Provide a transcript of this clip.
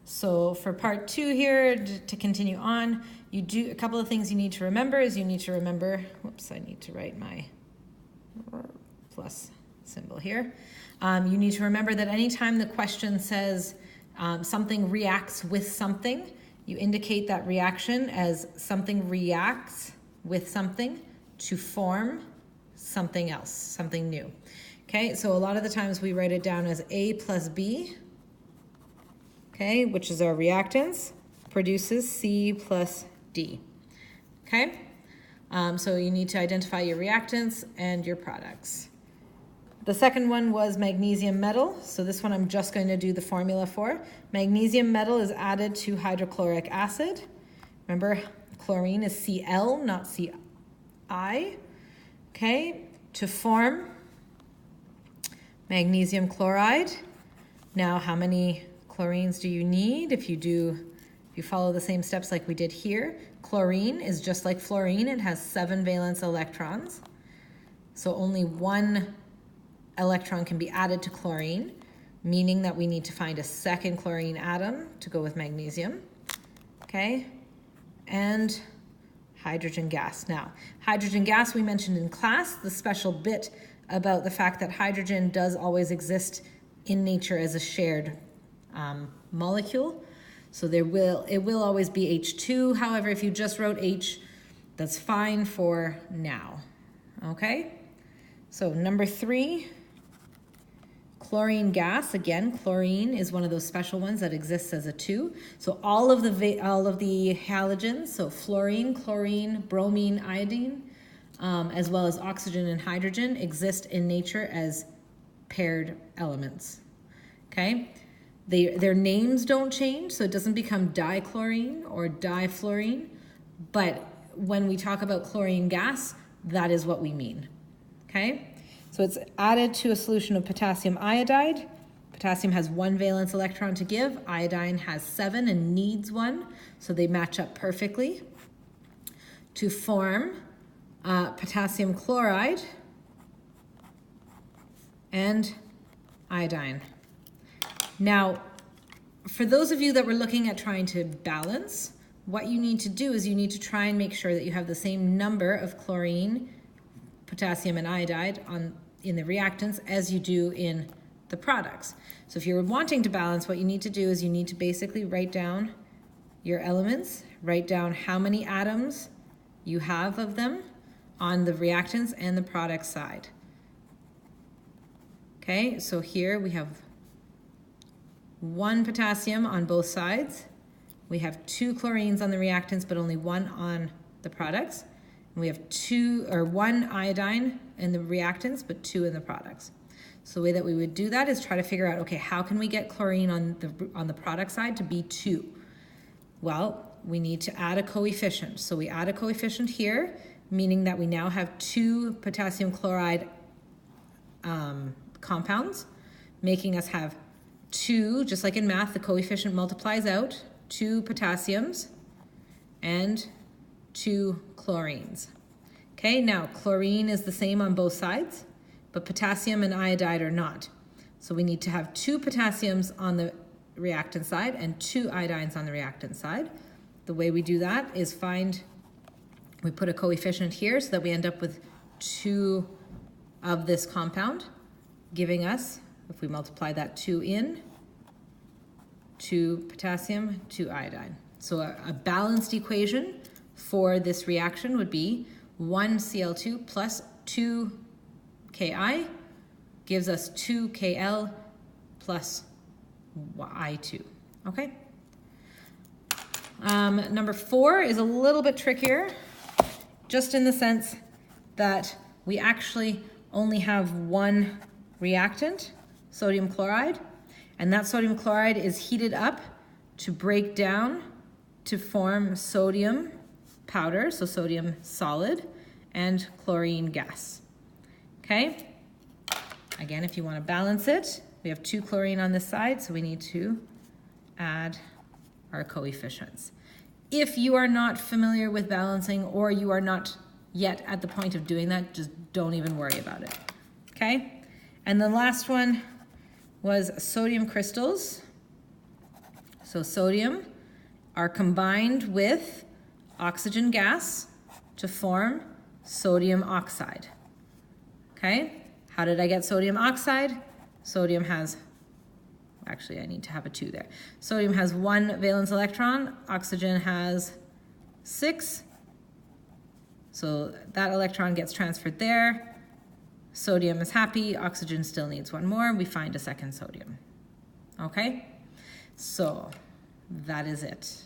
So for part 2 here, to continue on, you do a couple of things you need to remember is you need to remember, whoops, I need to write my plus symbol here. You need to remember that anytime the question says something reacts with something, you indicate that reaction as something reacts with something to form something else, something new. Okay, so a lot of the times we write it down as A plus B, okay, which is our reactants, produces C plus D. Okay, so you need to identify your reactants and your products. The second one was magnesium metal. So this one I'm just going to do the formula for. Magnesium metal is added to hydrochloric acid. Remember, chlorine is Cl, not Ci. Okay, to form magnesium chloride. Now, how many chlorines do you need? If you follow the same steps like we did here, chlorine is just like fluorine. It has 7 valence electrons. So only 1 electron can be added to chlorine, meaning that we need to find a second chlorine atom to go with magnesium. Okay, and hydrogen gas. Now, hydrogen gas we mentioned in class, the special bit about the fact that hydrogen does always exist in nature as a shared molecule. So it will always be H2. However, if you just wrote H, that's fine for now. Okay? So number 3, chlorine gas. Again, chlorine is one of those special ones that exists as a 2. So all of the halogens, so fluorine, chlorine, bromine, iodine, as well as oxygen and hydrogen, exist in nature as paired elements. Okay? Their names don't change, so it doesn't become dichlorine or difluorine, but when we talk about chlorine gas, that is what we mean. Okay? So it's added to a solution of potassium iodide. Potassium has 1 valence electron to give. Iodine has 7 and needs 1, so they match up perfectly to form potassium chloride and iodine. Now, for those of you that were looking at trying to balance, what you need to do is you need to try and make sure that you have the same number of chlorine, potassium, and iodide in the reactants as you do in the products. So if you're wanting to balance, what you need to do is you need to basically write down your elements, write down how many atoms you have of them on the reactants and the product side. Okay, so here we have 1 potassium on both sides. We have 2 chlorines on the reactants, but only 1 on the products. And we have 1 iodine in the reactants, but 2 in the products. So the way that we would do that is try to figure out, okay, how can we get chlorine on the product side to be 2? Well, we need to add a coefficient. So we add a coefficient here, meaning that we now have 2 potassium chloride compounds, making us have 2, just like in math, the coefficient multiplies out, 2 potassiums and 2 chlorines. Okay, now chlorine is the same on both sides, but potassium and iodide are not. So we need to have 2 potassiums on the reactant side and 2 iodines on the reactant side. The way we do that is we put a coefficient here so that we end up with 2 of this compound, giving us, if we multiply that 2 in, 2 potassium, 2 iodine. So a balanced equation for this reaction would be 1 Cl2 plus 2 Ki gives us 2 Kl plus I2. Okay? Number 4 is a little bit trickier, just in the sense that we actually only have 1 reactant, sodium chloride, and that sodium chloride is heated up to break down to form sodium powder, so sodium solid, and chlorine gas. Okay? Again, if you want to balance it, we have 2 chlorine on this side, so we need to add our coefficients. If you are not familiar with balancing, or you are not yet at the point of doing that, just don't even worry about it. Okay? And the last one was sodium crystals. So sodium are combined with oxygen gas to form sodium oxide. Okay, how did I get sodium oxide? Sodium has, actually I need to have a 2 there. Sodium has 1 valence electron, oxygen has 6. So that electron gets transferred there. Sodium is happy, oxygen still needs 1 more. We find a second sodium. Okay, so that is it.